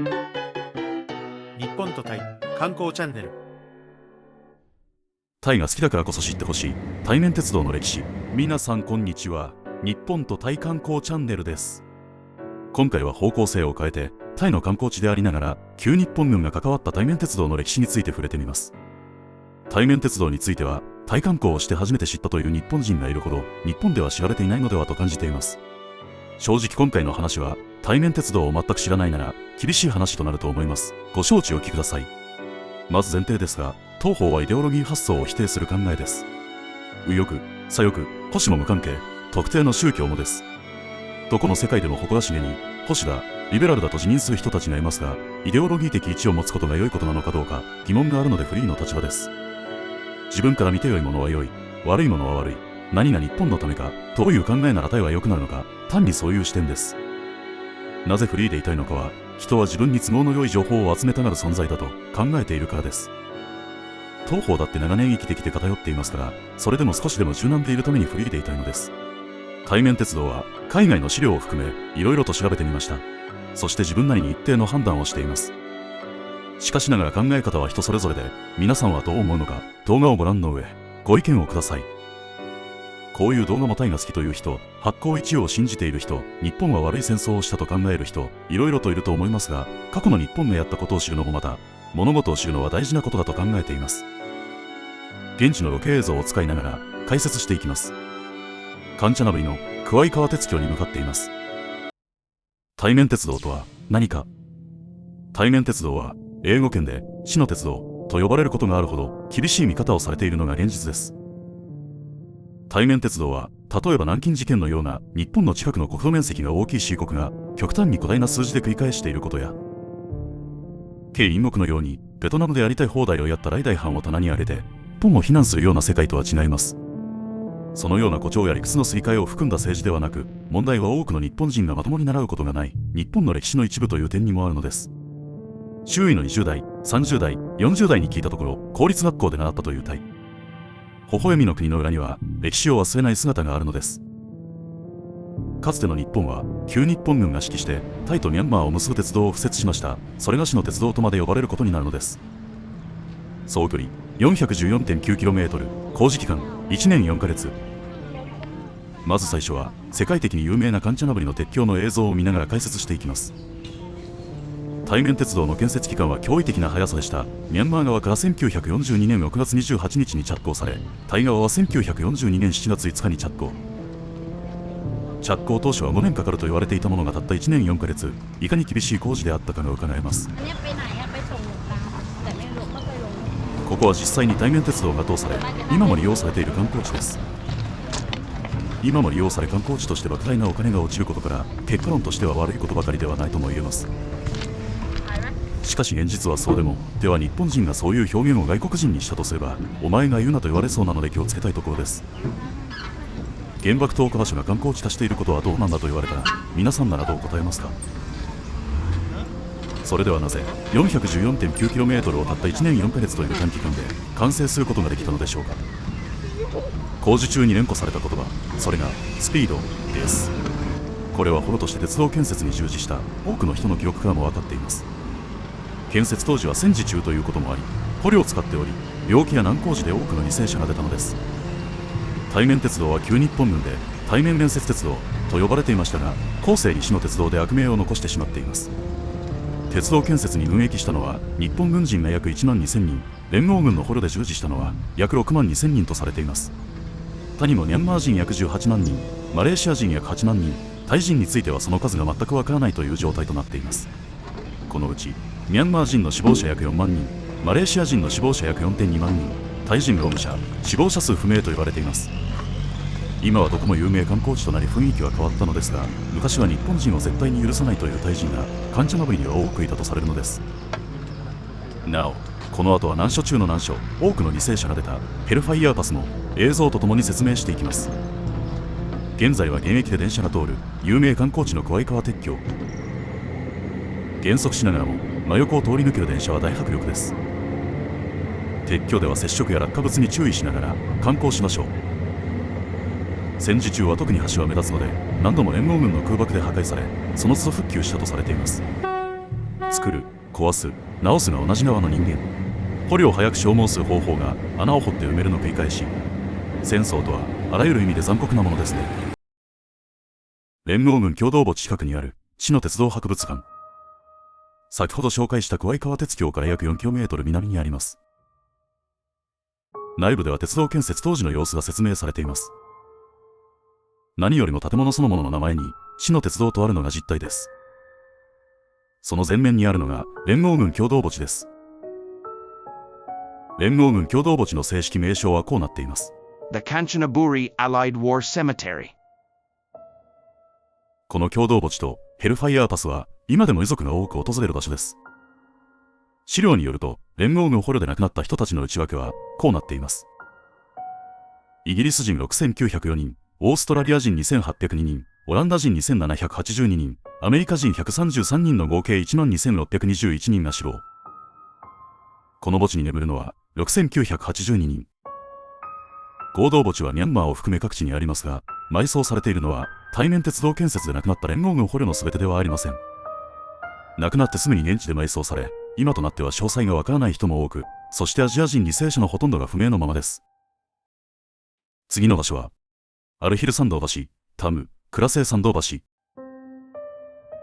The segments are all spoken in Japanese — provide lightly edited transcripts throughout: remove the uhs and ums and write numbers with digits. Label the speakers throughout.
Speaker 1: 日本とタイ観光チャンネル。
Speaker 2: タイが好きだからこそ知ってほしい対面鉄道の歴史。皆さんこんにちは。日本とタイ観光チャンネルです。今回は方向性を変えてタイの観光地でありながら旧日本軍が関わった対面鉄道の歴史について触れてみます。対面鉄道についてはタイ観光をして初めて知ったという日本人がいるほど日本では知られていないのではと感じています。正直今回の話は対面鉄道を全く知らないなら厳しい話となると思います。ご承知おきください。まず前提ですが、当方はイデオロギー発想を否定する考えです。右翼、左翼、保守も無関係、特定の宗教もです。どこの世界でも誇らしげに保守だ、リベラルだと自認する人たちがいますが、イデオロギー的位置を持つことが良いことなのかどうか疑問があるのでフリーの立場です。自分から見て良いものは良い、悪いものは悪い、何が日本のためか、どういう考えならタイは良くなるのか、単にそういう視点です。なぜフリーでいたいのかは、人は自分に都合の良い情報を集めたがる存在だと考えているからです。当方だって長年生きてきて偏っていますから、それでも少しでも柔軟でいるためにフリーでいたいのです。対面鉄道は海外の資料を含めいろいろと調べてみました。そして自分なりに一定の判断をしています。しかしながら考え方は人それぞれで、皆さんはどう思うのか動画をご覧の上ご意見をください。こういう動画もタイが好きという人、発行一葉を信じている人、日本は悪い戦争をしたと考える人、いろいろといると思いますが、過去の日本がやったことを知るのもまた物事を知るのは大事なことだと考えています。現地のロケ映像を使いながら解説していきます。カンチャナブリのクワイ川鉄橋に向かっています。対面鉄道とは何か。対面鉄道は英語圏で死の鉄道と呼ばれることがあるほど厳しい見方をされているのが現実です。対面鉄道は例えば南京事件のような日本の近くの国土面積が大きい市国が極端に巨大な数字で繰り返していることや、慶陰木のようにベトナムでやりたい放題をやった来代藩を棚に上げて日本を非難するような世界とは違います。そのような誇張や理屈のすり替えを含んだ政治ではなく、問題は多くの日本人がまともに習うことがない日本の歴史の一部という点にもあるのです。周囲の20代、30代、40代に聞いたところ、公立学校で習ったというタイ。微笑みの国の裏には歴史を忘れない姿があるのです。かつての日本は旧日本軍が指揮してタイとミャンマーを結ぶ鉄道を敷設しました。それが死の鉄道とまで呼ばれることになるのです。総距離 414.9km、 工事期間1年4ヶ月。まず最初は世界的に有名なカンチャナブリの鉄橋の映像を見ながら解説していきます。対面鉄道の建設期間は驚異的な速さでした。ミャンマー側から1942年6月28日に着工され、タイ側は1942年7月5日に着工。着工当初は5年かかると言われていたものがたった1年4ヶ月、いかに厳しい工事であったかが伺えます。ここは実際に対面鉄道が通され、今も利用されている観光地です。今も利用され観光地として莫大なお金が落ちることから、結果論としては悪いことばかりではないとも言えます。しかし現実はそうでも、では日本人がそういう表現を外国人にしたとすれば、お前が言うなと言われそうなので気をつけたいところです。原爆投下場所が観光地化していることはどうなんだと言われたら、皆さんならどう答えますか。それではなぜ 414.9km をたった1年4ヶ月という短期間で完成することができたのでしょうか。工事中に連呼された言葉、それがスピードです。これは捕虜として鉄道建設に従事した多くの人の記憶からも分かっています。建設当時は戦時中ということもあり、捕虜を使っており、病気や難工事で多くの犠牲者が出たのです。対面鉄道は旧日本軍で対面連接鉄道と呼ばれていましたが、後世に死の鉄道で悪名を残してしまっています。鉄道建設に奮役したのは日本軍人が約1万2000人、連合軍の捕虜で従事したのは約6万2000人とされています。他にもミャンマー人約18万人、マレーシア人約8万人、タイ人についてはその数が全くわからないという状態となっています。このうちミャンマー人の死亡者約4万人、マレーシア人の死亡者約 4.2 万人、タイ人労務者、死亡者数不明と言われています。今はどこも有名観光地となり雰囲気は変わったのですが、昔は日本人を絶対に許さないというタイ人がカンチャナブリには多くいたとされるのです。なお、この後は難所中の難所、多くの犠牲者が出たヘルファイヤーパスも映像とともに説明していきます。現在は現役で電車が通る有名観光地のクワイ川鉄橋。減速しながらも真横を通り抜ける電車は大迫力です。鉄橋では接触や落下物に注意しながら観光しましょう。戦時中は特に橋は目立つので、何度も連合軍の空爆で破壊され、その都度復旧したとされています。月作る、壊す、直すが同じ側の人間。捕虜を早く消耗する方法が穴を掘って埋めるの繰り返し。戦争とはあらゆる意味で残酷なものですね。連合軍共同墓地近くにある市の鉄道博物館。先ほど紹介した桑井川鉄橋から約 4km 南にあります。内部では鉄道建設当時の様子が説明されています。何よりも建物そのものの名前に市の鉄道とあるのが実態です。その前面にあるのが連合軍共同墓地です。連合軍共同墓地の正式名称はこうなっています。
Speaker 3: The Kanchanaburi Allied War Cemetery。
Speaker 2: この共同墓地とヘルファイアーパスは今でも遺族が多く訪れる場所です。資料によると連合軍捕虜で亡くなった人たちの内訳はこうなっています。イギリス人6904人、オーストラリア人2802人、オランダ人2782人、アメリカ人133人の合計12621人が死亡。この墓地に眠るのは6982人。合同墓地はミャンマーを含め各地にありますが、埋葬されているのは対面鉄道建設で亡くなった連合軍捕虜の全てではありません。亡くなってすぐに現地で埋葬され、今となっては詳細がわからない人も多く、そしてアジア人犠牲者のほとんどが不明のままです。次の場所は、アルヒル山道橋、タム、クラセイ山道橋。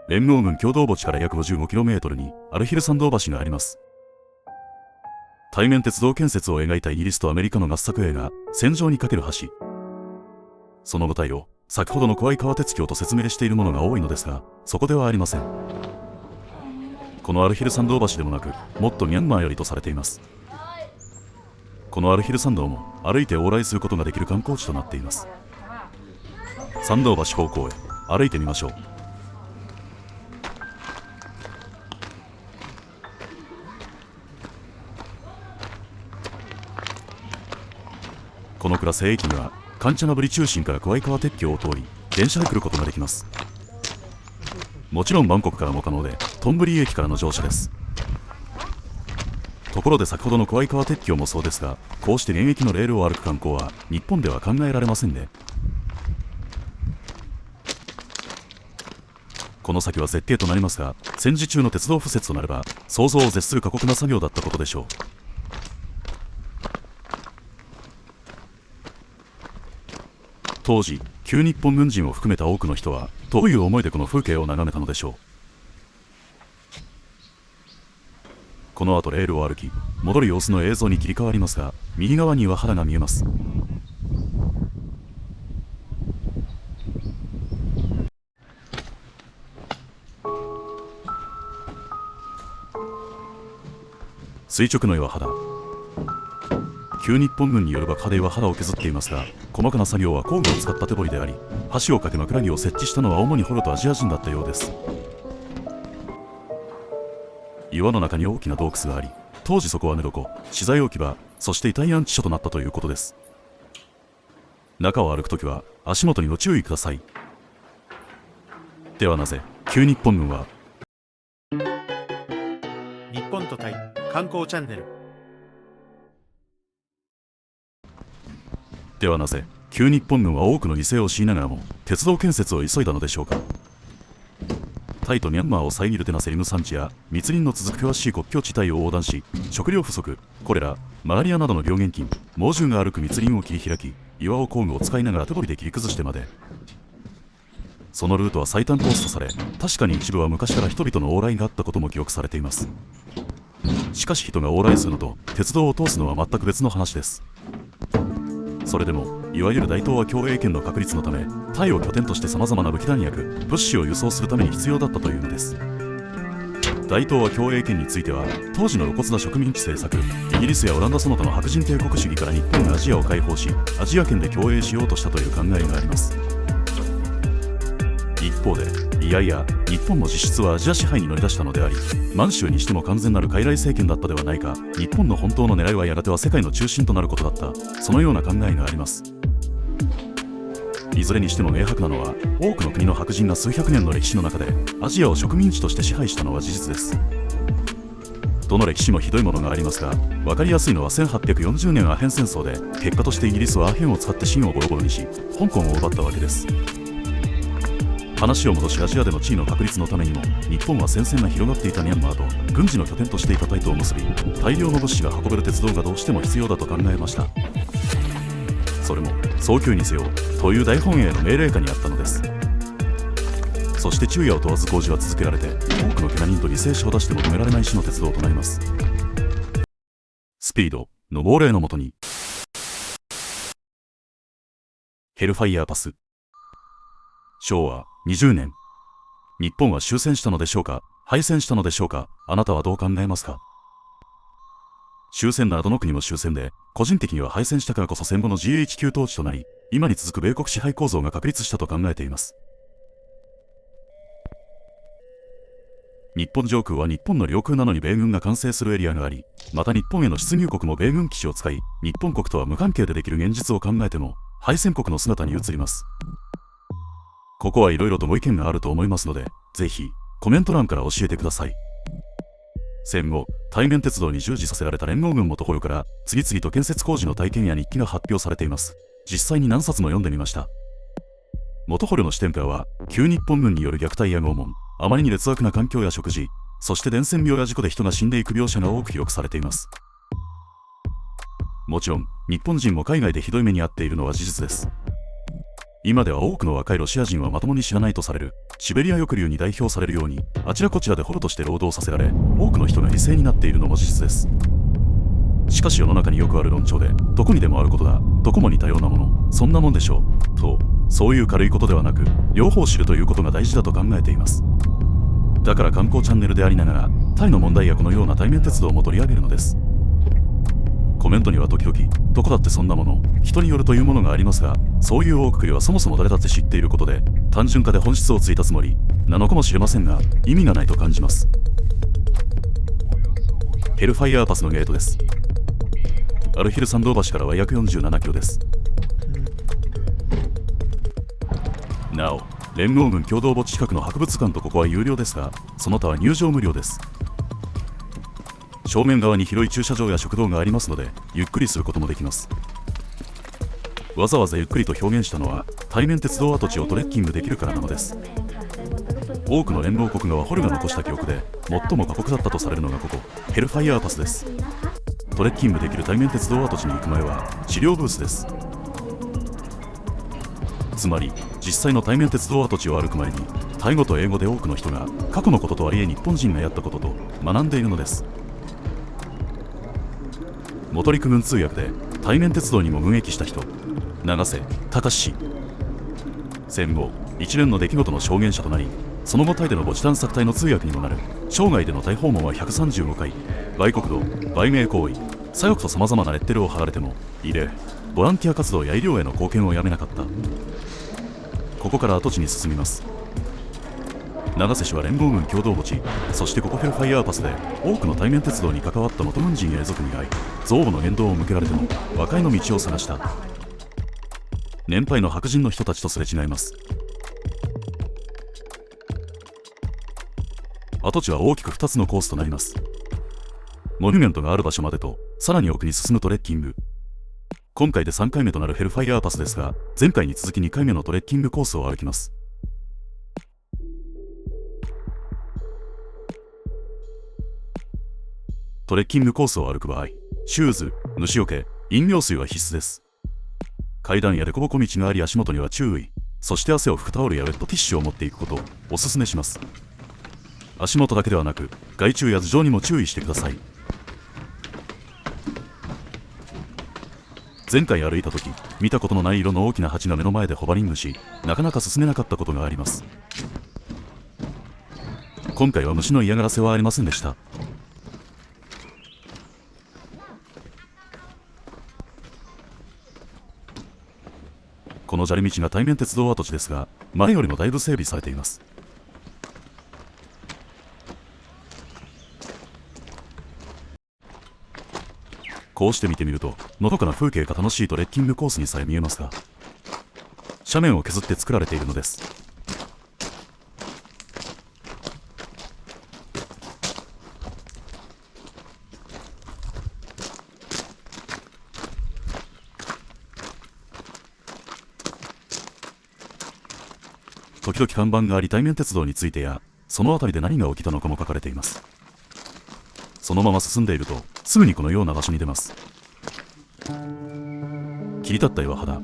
Speaker 2: 連合軍共同墓地から約 55km にアルヒル山道橋があります。対面鉄道建設を描いたイギリスとアメリカの合作映画、戦場にかける橋。その舞台を先ほどの桑井川鉄橋と説明しているものが多いのですが、そこではありません。このアルヒル山道橋でもなく、もっとミャンマーよりとされています。このアルヒル山道も歩いて往来することができる観光地となっています。山道橋方向へ歩いてみましょう。このクラス駅にはカンチャナブリ中心から桑井川鉄橋を通り電車で来ることができます。もちろんバンコクからも可能でトンブリ駅からの乗車です。ところで先ほどの桑井川鉄橋もそうですが、こうして現役のレールを歩く観光は日本では考えられませんね。この先は絶景となりますが、戦時中の鉄道敷設となれば想像を絶する過酷な作業だったことでしょう。当時、旧日本軍人を含めた多くの人はどういう思いでこの風景を眺めたのでしょう。この後レールを歩き、戻る様子の映像に切り替わりますが、右側には肌が見えます。垂直の岩肌。旧日本軍による爆破で岩肌を削っていますが、細かな作業は工具を使った手彫りであり、橋を架け枕木を設置したのは主に捕虜とアジア人だったようです。岩の中に大きな洞窟があり、当時そこは寝床、資材置き場、そして遺体安置所となったということです。中を歩くときは足元にご注意ください。ではなぜ旧日本軍は
Speaker 1: 日本とタイ観光チャンネル。
Speaker 2: ではなぜ旧日本軍は多くの犠牲を強いながらも鉄道建設を急いだのでしょうか。タイとミャンマーを遮るテナセリム山地や密林の続く険しい国境地帯を横断し、食料不足、コレラ、マラリアなどの病原菌、猛獣が歩く密林を切り開き、岩を工具を使いながら手掘りで切り崩してまで。そのルートは最短コースとされ、確かに一部は昔から人々の往来があったことも記憶されています。しかし人が往来するのと鉄道を通すのは全く別の話です。それでもいわゆる大東亜共栄圏の確立のため、タイを拠点としてさまざまな武器弾薬、物資を輸送するために必要だったというのです。大東亜共栄圏については、当時の露骨な植民地政策、イギリスやオランダその他の白人帝国主義から日本がアジアを解放し、アジア圏で共栄しようとしたという考えがあります。一方で、いやいや、日本も実質はアジア支配に乗り出したのであり、満州にしても完全なる傀儡政権だったではないか、日本の本当の狙いはやがては世界の中心となることだった、そのような考えがあります。いずれにしても明白なのは、多くの国の白人が数百年の歴史の中でアジアを植民地として支配したのは事実です。どの歴史もひどいものがありますが、分かりやすいのは1840年アヘン戦争で、結果としてイギリスはアヘンを使って清をボロボロにし、香港を奪ったわけです。話を戻し、アジアでの地位の確立のためにも日本は戦線が広がっていたミャンマーと軍事の拠点としていたタイとを結び、大量の物資が運べる鉄道がどうしても必要だと考えました。それも早急にせよという大本営の命令下にあったのです。そして昼夜を問わず工事は続けられて、多くの怪我人と犠牲者を出しても止められない死の鉄道となります。スピードの号令のもとにヘルファイヤーパス。昭和20年、日本は終戦したのでしょうか、敗戦したのでしょうか。あなたはどう考えますか。終戦ならどの国も終戦で、個人的には敗戦したからこそ戦後の GHQ 統治となり、今に続く米国支配構造が確立したと考えています。日本上空は日本の領空なのに米軍が管制するエリアがあり、また日本への出入国も米軍基地を使い、日本国とは無関係でできる現実を考えても、敗戦国の姿に移ります。ここはいろいろとご意見があると思いますので、ぜひコメント欄から教えてください。戦後、対面鉄道に従事させられた連合軍元捕虜から次々と建設工事の体験や日記が発表されています。実際に何冊も読んでみました。元捕虜の視点からは、旧日本軍による虐待や拷問、あまりに劣悪な環境や食事、そして伝染病や事故で人が死んでいく描写が多く記録されています。もちろん、日本人も海外でひどい目に遭っているのは事実です。今では多くの若いロシア人はまともに知らないとされるシベリア抑留に代表されるように、あちらこちらで捕虜として労働させられ、多くの人が犠牲になっているのも事実です。しかし世の中によくある論調で、どこにでもあることだ、どこも似たようなもの、そんなもんでしょうと、そういう軽いことではなく、両方知るということが大事だと考えています。だから観光チャンネルでありながら、タイの問題やこのような対面鉄道も取り上げるのです。コメントには時々、どこだってそんなもの、人によるというものがありますが、そういう大くくりはそもそも誰だって知っていることで、単純化で本質をついたつもりなのかもしれませんが、意味がないと感じます。ヘルファイヤーパスのゲートです。アルヒル参道橋からは約47キロです。なお、連合軍共同墓地近くの博物館とここは有料ですが、その他は入場無料です。正面側に広い駐車場や食堂がありますので、ゆっくりすることもできます。わざわざゆっくりと表現したのは、対面鉄道跡地をトレッキングできるからなのです。多くの連合国側捕虜が残した記憶で、最も過酷だったとされるのがここ、ヘルファイヤーパスです。トレッキングできる対面鉄道跡地に行く前は、治療ブースです。つまり、実際の対面鉄道跡地を歩く前に、タイ語と英語で多くの人が、過去のこととはいえ日本人がやったことと学んでいるのです。元陸軍通訳で対面鉄道にも軍役した人、永瀬隆氏。戦後一連の出来事の証言者となり、その後タイでの墓地探索隊の通訳にもなる。生涯でのタイ訪問は135回。売国道、売名行為、左翼とさまざまなレッテルを貼られても異例。ボランティア活動や医療への貢献をやめなかった。ここから跡地に進みます。永瀬氏は連合軍共同墓地、そしてここヘルファイヤーパスで多くの対面鉄道に関わった元軍人や遺族に会い、憎悪の言動を向けられても和解の道を探した。年配の白人の人たちとすれ違います。跡地は大きく2つのコースとなります。モニュメントがある場所までと、さらに奥に進むトレッキング。今回で3回目となるヘルファイヤーパスですが、前回に続き2回目のトレッキングコースを歩きます。トレッキングコースを歩く場合、シューズ、虫除け、飲料水は必須です。階段や凸凹道があり足元には注意。そして汗を拭くタオルやウェットティッシュを持っていくことをおすすめします。足元だけではなく、害虫や頭上にも注意してください。前回歩いた時、見たことのない色の大きな蜂が目の前でホバリングし、なかなか進めなかったことがあります。今回は虫の嫌がらせはありませんでした。この砂利道が対面鉄道跡地ですが、前よりもだいぶ整備されています。こうして見てみると、のどかな風景が楽しいトレッキングコースにさえ見えますが、斜面を削って作られているのです。ト時々看板があり、対面鉄道についてやその辺りで何が起きたのかも書かれています。そのまま進んでいるとすぐにこのような場所に出ます。切り立った岩肌、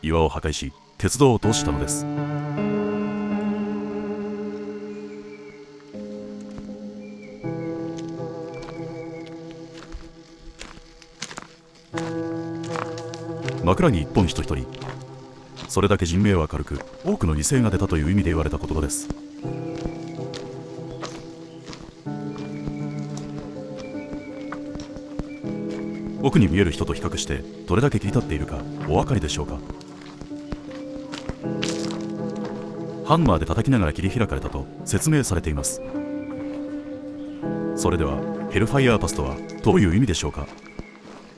Speaker 2: 岩を破壊し鉄道を通したのです。枕に一本人一人、それだけ人命は軽く多くの犠牲が出たという意味で言われた言葉です。奥に見える人と比較してどれだけ切り立っているかお分かりでしょうか。ハンマーで叩きながら切り開かれたと説明されています。それではヘルファイアーパスとはどういう意味でしょうか。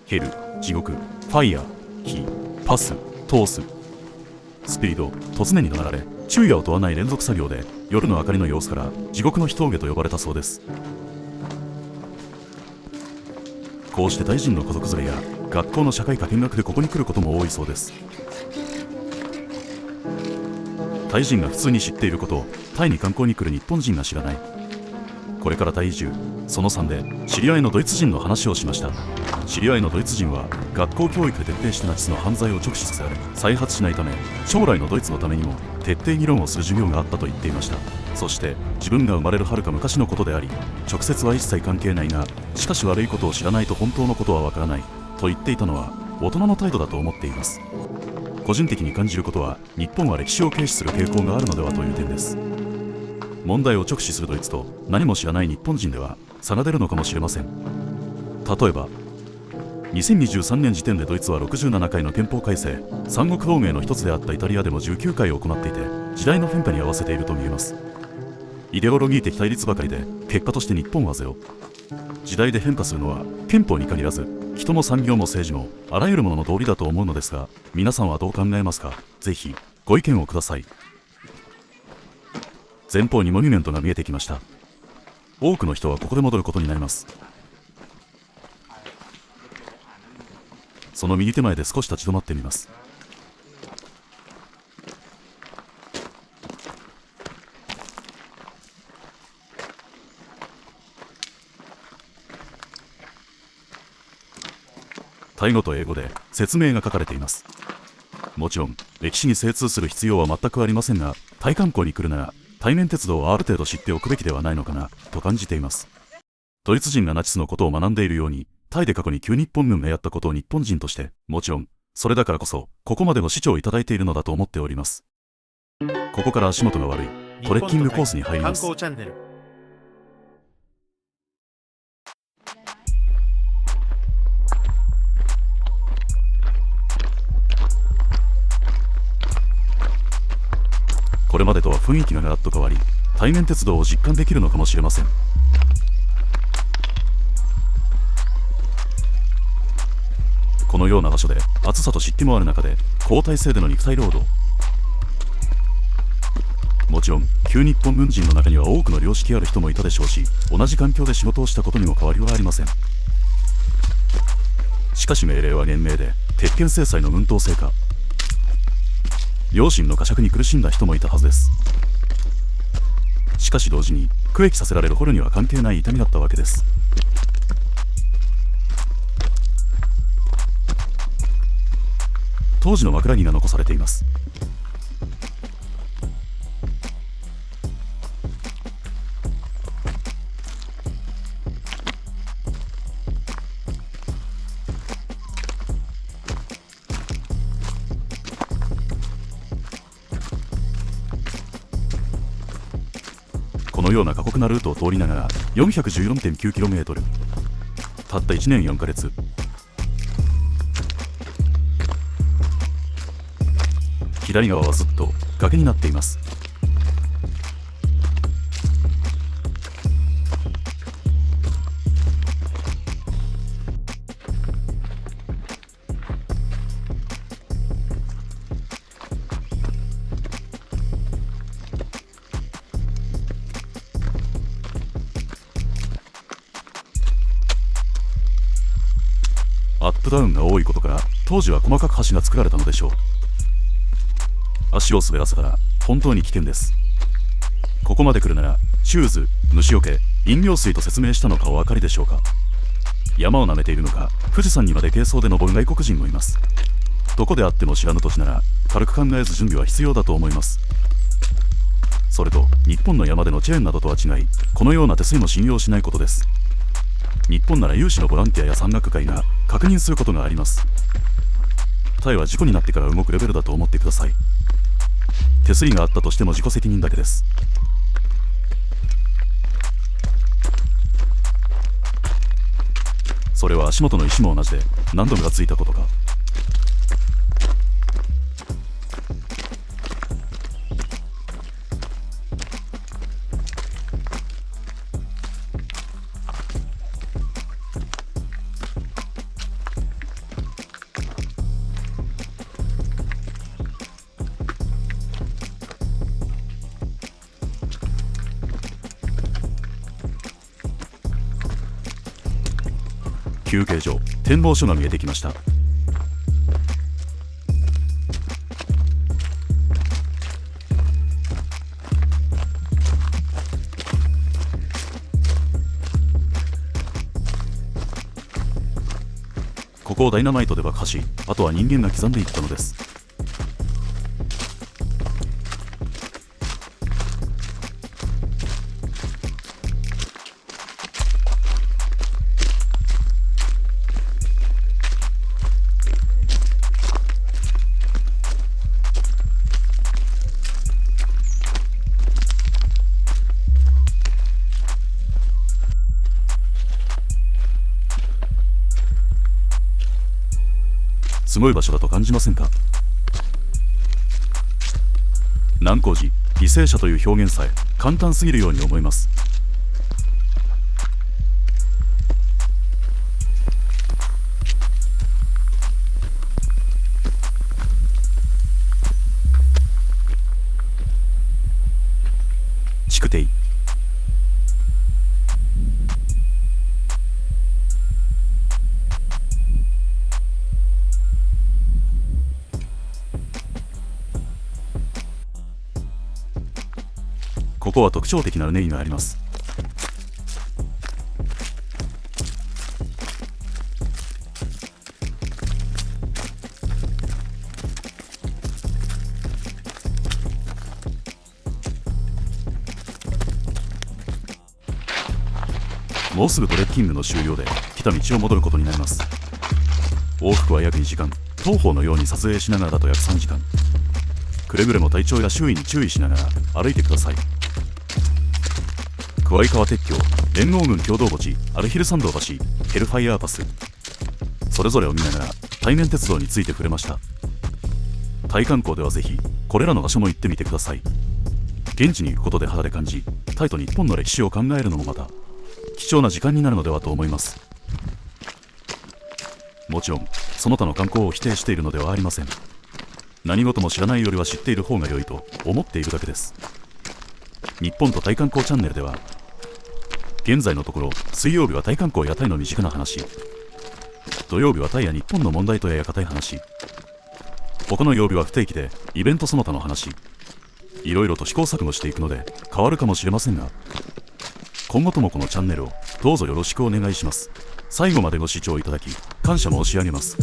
Speaker 2: ヘル、地獄、ファイヤー、火、パス、通す。スピード、突然に怒鳴られ昼夜を問わない連続作業で夜の明かりの様子から地獄の一峠と呼ばれたそうです。こうして大臣の家族連れや学校の社会科見学でここに来ることも多いそうです。タイ人が普通に知っていることをタイに観光に来る日本人が知らない。これからタイ移住その3で知り合いのドイツ人の話をしました。知り合いのドイツ人は学校教育で徹底してナチスの犯罪を直視させられ再発しないため将来のドイツのためにも徹底議論をする授業があったと言っていました。そして自分が生まれるはるか昔のことであり直接は一切関係ないが、しかし悪いことを知らないと本当のことはわからないと言っていたのは大人の態度だと思っています。個人的に感じることは日本は歴史を軽視する傾向があるのではという点です。問題を直視するドイツと何も知らない日本人では差が出るのかもしれません。例えば2023年時点でドイツは67回の憲法改正、三国同盟の一つであったイタリアでも19回を行っていて時代の変化に合わせていると見えます。イデオロギー的対立ばかりで結果として日本はゼロ。時代で変化するのは憲法に限らず人も産業も政治もあらゆるものの道理だと思うのですが、皆さんはどう考えますか。ぜひご意見をください。前方にモニュメントが見えてきました。多くの人はここで戻ることになります。その右手前で少し立ち止まってみます。タイ語と英語で説明が書かれています。もちろん歴史に精通する必要は全くありませんが、タイ観光に来るなら対面鉄道はある程度知っておくべきではないのかなと感じています。ドイツ人がナチスのことを学んでいるように、タイで過去に旧日本軍がやったことを日本人として、もちろんそれだからこそここまでの視聴をいただいているのだと思っております。ここから足元が悪いトレッキングコースに入ります。
Speaker 1: 観光チャンネル。
Speaker 2: これまでとは雰囲気がガラッと変わり、対面鉄道を実感できるのかもしれません。このような場所で暑さと湿気もある中で交代制での肉体労働。もちろん旧日本軍人の中には多くの良識ある人もいたでしょうし、同じ環境で仕事をしたことにも変わりはありません。しかし命令は厳明で鉄拳制裁の運動成果。良心の呵責に苦しんだ人もいたはずです。しかし同時に区役させられる捕虜には関係ない痛みだったわけです。当時の枕木が残されています。このような過酷なルートを通りながら 414.9km、 たった1年4ヶ月。左側はずっと崖になっています。アップダウンが多いことから当時は細かく橋が作られたのでしょう。足を滑らせたら本当に危険です。ここまで来るならシューズ、虫除け、飲料水と説明したのかお分かりでしょうか。山を舐めているのか、富士山にまで軽装で登る外国人もいます。どこであっても知らぬ土地なら軽く考えず準備は必要だと思います。それと日本の山でのチェーンなどとは違い、このような手すりも信用しないことです。日本なら有志のボランティアや山岳会が確認することがあります。タイは事故になってから動くレベルだと思ってください。手すりがあったとしても自己責任だけです。それは足元の石も同じで何度もがついたことか。休憩所、展望所が見えてきました。ここをダイナマイトで爆破し、あとは人間が刻んでいったのです。すごい場所だと感じませんか。南光寺、犠牲者という表現さえ簡単すぎるように思います。築堤、ここは特徴的なうねりがあります。もうすぐトレッキングの終了で来た道を戻ることになります。往復は約2時間、東方のように撮影しながらだと約3時間。くれぐれも体調や周囲に注意しながら歩いてください。桑井川鉄橋、連合軍共同墓地、アルヒル山道橋、ヘルファイアーパス、それぞれを見ながら対面鉄道について触れました。タイ観光ではぜひこれらの場所も行ってみてください。現地に行くことで肌で感じ、タイと日本の歴史を考えるのもまた貴重な時間になるのではと思います。もちろんその他の観光を否定しているのではありません。何事も知らないよりは知っている方が良いと思っているだけです。日本とタイ観光チャンネルでは現在のところ水曜日はタイ観光やタイの身近な話、土曜日はタイや日本の問題とややかたい話、他の曜日は不定期でイベントその他の話、いろいろと試行錯誤していくので変わるかもしれませんが、今後ともこのチャンネルをどうぞよろしくお願いします。最後までご視聴いただき感謝申し上げます。